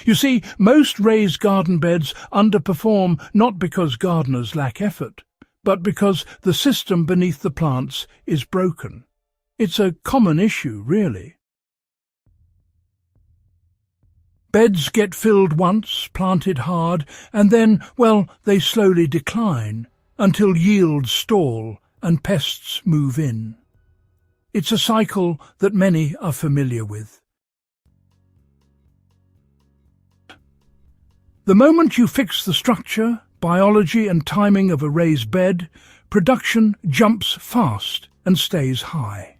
You see, most raised garden beds underperform not because gardeners lack effort, but because the system beneath the plants is broken. It's a common issue, really. Beds get filled once, planted hard, and then, well, they slowly decline until yields stall and pests move in. It's a cycle that many are familiar with. The moment you fix the structure, biology and timing of a raised bed, production jumps fast and stays high.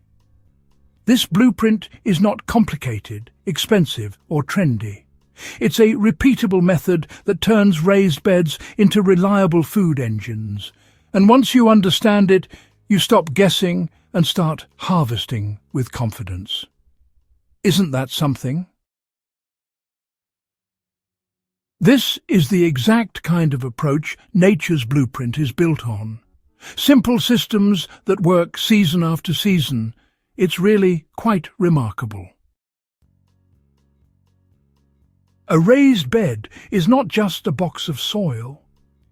This blueprint is not complicated, expensive or trendy. It's a repeatable method that turns raised beds into reliable food engines. And once you understand it, you stop guessing and start harvesting with confidence. Isn't that something? This is the exact kind of approach nature's blueprint is built on. Simple systems that work season after season. It's really quite remarkable. A raised bed is not just a box of soil.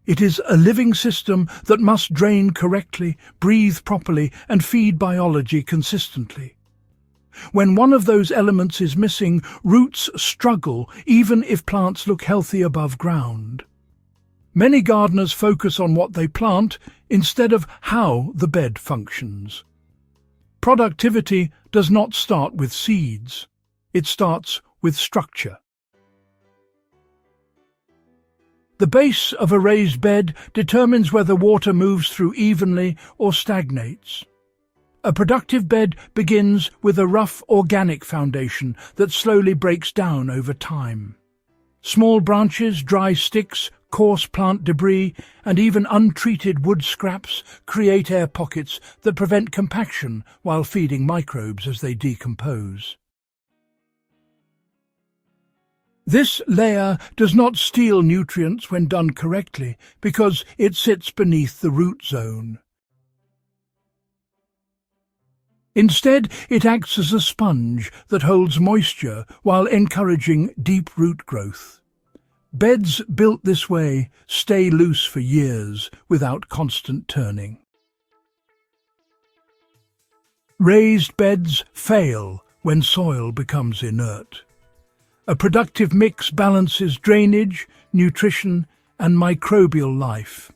It is a living system that must drain correctly, breathe properly, and feed biology consistently. When one of those elements is missing, roots struggle even if plants look healthy above ground. Many gardeners focus on what they plant instead of how the bed functions. Productivity does not start with seeds. It starts with structure. The base of a raised bed determines whether water moves through evenly or stagnates. A productive bed begins with a rough organic foundation that slowly breaks down over time. Small branches, dry sticks, coarse plant debris, and even untreated wood scraps create air pockets that prevent compaction while feeding microbes as they decompose. This layer does not steal nutrients when done correctly because it sits beneath the root zone. Instead, it acts as a sponge that holds moisture while encouraging deep root growth. Beds built this way stay loose for years without constant turning. Raised beds fail when soil becomes inert. A productive mix balances drainage, nutrition, and microbial life.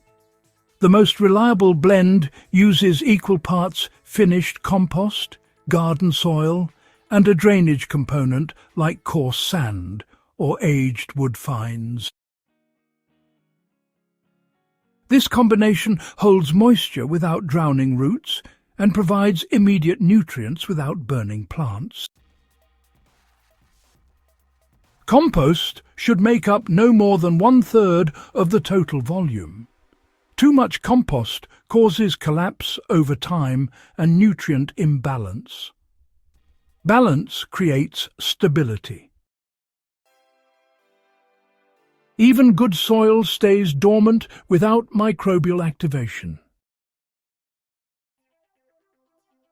The most reliable blend uses equal parts finished compost, garden soil, and a drainage component like coarse sand or aged wood fines. This combination holds moisture without drowning roots and provides immediate nutrients without burning plants. Compost should make up no more than 1/3 of the total volume. Too much compost causes collapse over time and nutrient imbalance. Balance creates stability. Even good soil stays dormant without microbial activation.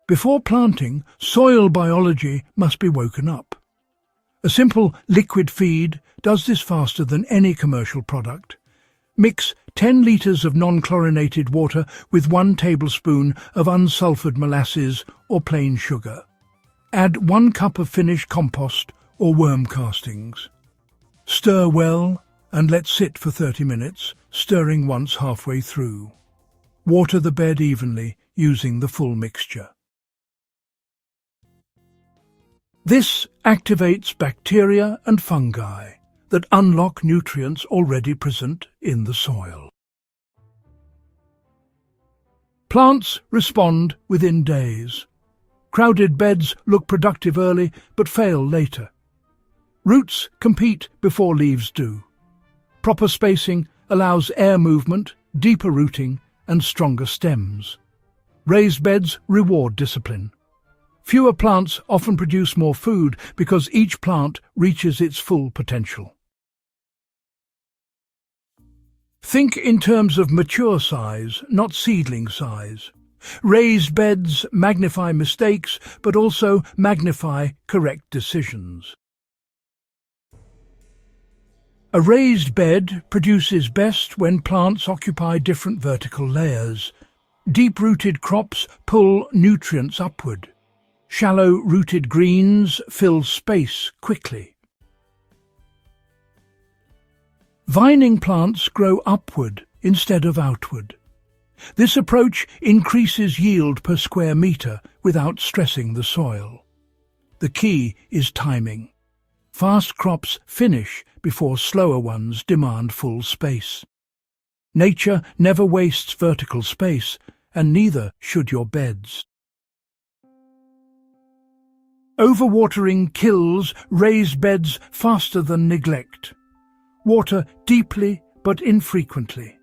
Before planting, soil biology must be woken up. A simple liquid feed does this faster than any commercial product. Mix 10 litres of non-chlorinated water with 1 tablespoon of unsulfured molasses or plain sugar. Add 1 cup of finished compost or worm castings. Stir well and let sit for 30 minutes, stirring once halfway through. Water the bed evenly using the full mixture. This activates bacteria and fungi that unlock nutrients already present in the soil. Plants respond within days. Crowded beds look productive early but fail later. Roots compete before leaves do. Proper spacing allows air movement, deeper rooting, and stronger stems. Raised beds reward discipline. Fewer plants often produce more food because each plant reaches its full potential. Think in terms of mature size, not seedling size. Raised beds magnify mistakes, but also magnify correct decisions. A raised bed produces best when plants occupy different vertical layers. Deep-rooted crops pull nutrients upward. Shallow-rooted greens fill space quickly. Vining plants grow upward instead of outward. This approach increases yield per square metre without stressing the soil. The key is timing. Fast crops finish before slower ones demand full space. Nature never wastes vertical space, and neither should your beds. Overwatering kills raised beds faster than neglect. Water deeply but infrequently.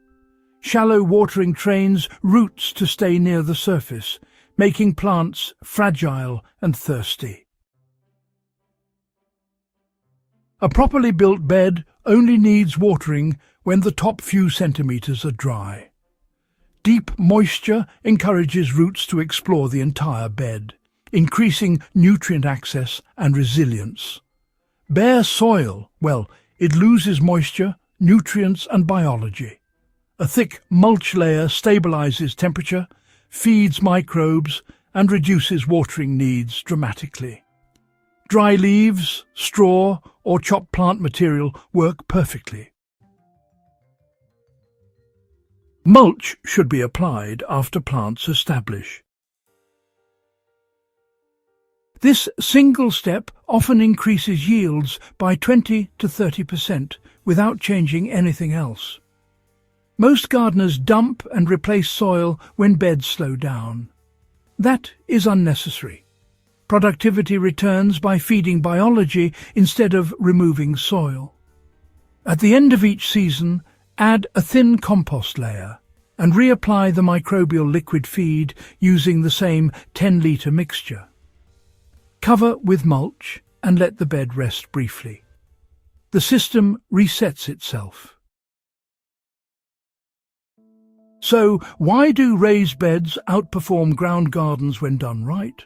Shallow watering trains roots to stay near the surface, making plants fragile and thirsty. A properly built bed only needs watering when the top few centimetres are dry. Deep moisture encourages roots to explore the entire bed, increasing nutrient access and resilience. Bare soil, well, it loses moisture, nutrients and biology. A thick mulch layer stabilizes temperature, feeds microbes and reduces watering needs dramatically. Dry leaves, straw or chopped plant material work perfectly. Mulch should be applied after plants establish. This single step often increases yields by 20 to 30% without changing anything else. Most gardeners dump and replace soil when beds slow down. That is unnecessary. Productivity returns by feeding biology instead of removing soil. At the end of each season, add a thin compost layer and reapply the microbial liquid feed using the same 10-litre mixture. Cover with mulch and let the bed rest briefly. The system resets itself. So, why do raised beds outperform ground gardens when done right?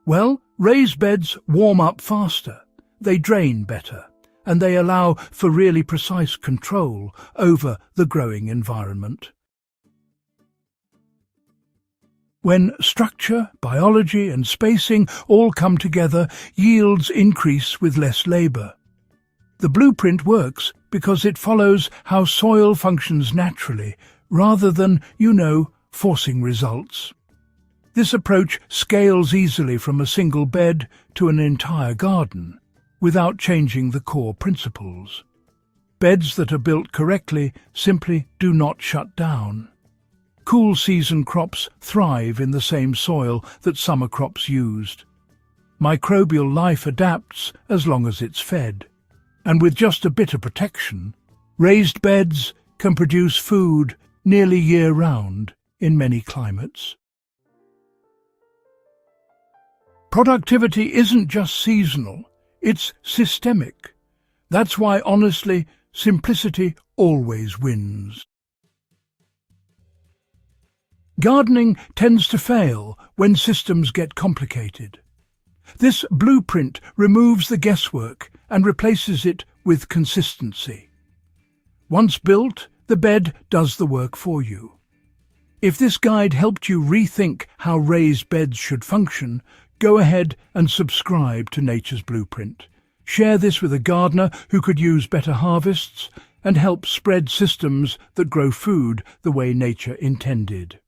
Well, raised beds warm up faster, they drain better, and they allow for really precise control over the growing environment. When structure, biology and spacing all come together, yields increase with less labour. The blueprint works because it follows how soil functions naturally, rather than, forcing results. This approach scales easily from a single bed to an entire garden, without changing the core principles. Beds that are built correctly simply do not shut down. Cool season crops thrive in the same soil that summer crops used. Microbial life adapts as long as it's fed. And with just a bit of protection, raised beds can produce food nearly year-round in many climates. Productivity isn't just seasonal, it's systemic. That's why, honestly, simplicity always wins. Gardening tends to fail when systems get complicated. This blueprint removes the guesswork and replaces it with consistency. Once built, the bed does the work for you. If this guide helped you rethink how raised beds should function, go ahead and subscribe to Nature's Blueprint. Share this with a gardener who could use better harvests and help spread systems that grow food the way nature intended.